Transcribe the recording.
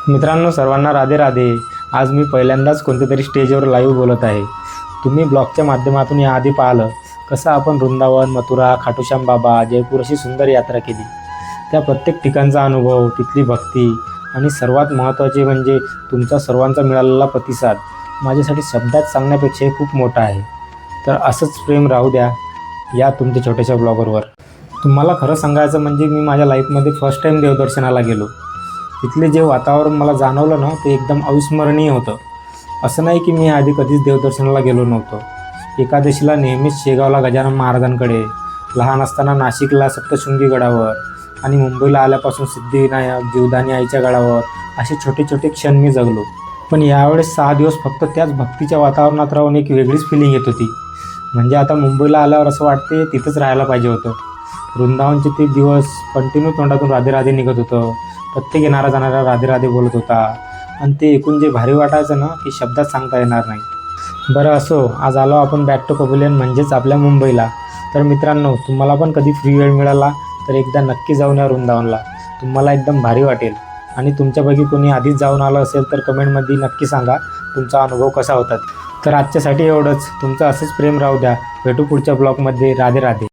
मित्रांनो, सर्वांना राधे राधे. आज मी पहिल्यांदाच कोणत्यातरी स्टेजवर लाईव्ह बोलत आहे. तुम्ही ब्लॉगच्या माध्यमातून याआधी पाहिलं कसं आपण वृंदावन, मथुरा, खाटूश्याम बाबा, जयपूर अशी सुंदर यात्रा केली. त्या प्रत्येक ठिकाणचा अनुभव, तिथली भक्ती आणि सर्वात महत्त्वाचे म्हणजे तुमचा सर्वांचा मिळालेला प्रतिसाद माझ्यासाठी शब्दात सांगण्यापेक्षाही खूप मोठा आहे. तर असंच प्रेम राहू द्या या तुमच्या छोट्याशा ब्लॉगरवर. तुम्हाला खरं सांगायचं म्हणजे मी माझ्या लाईफमध्ये फर्स्ट टाईम देवदर्शनाला गेलो. तिथले जे वातावरण मला जाणवलं ना, ते एकदम अविस्मरणीय होतं. असं नाही की मी आधी कधीच देवदर्शनाला गेलो नव्हतो. एकादशीला नेहमीच शेगावला गजानन महाराजांकडे, लहान असताना नाशिकला सप्तशृंगी गडावर आणि मुंबईला आल्यापासून सिद्धिविनायक, जीवदानी आईच्या गडावर असे छोटे छोटे क्षण मी जगलो. पण यावेळेस 6 दिवस फक्त त्याच भक्तीच्या वातावरणात राहून एक वेगळीच फिलिंग येत होती. म्हणजे आता मुंबईला आल्यावर असं वाटते तिथंच राहायला पाहिजे होतं. वृंदावनचे ते दिवस कंटिन्यू तोंडातून राधे राधे निघत होतं. प्रत्येक येणारा जाणारा राधे राधे बोलत होता आणि ते ऐकून जे भारी वाटायचं ना, की शब्दात सांगता येणार नाही. बरं असो, आज आलो आपण बॅक टू पवेलियन म्हणजेच आपल्या मुंबईला. तर मित्रांनो, तुम्हाला पण कधी फ्री वेळ मिळाला तर एकदा नक्की जाऊन या वृंदावनला. तुम्हाला एकदम भारी वाटेल. आणि तुमच्यापैकी कोणी आधीच जाऊन आलं असेल तर कमेंटमध्ये नक्की सांगा तुमचा अनुभव कसा होता. तर आजच्यासाठी एवढंच. तुमचं असंच प्रेम राहू द्या. भेटू पुढच्या ब्लॉगमध्ये. राधे राधे.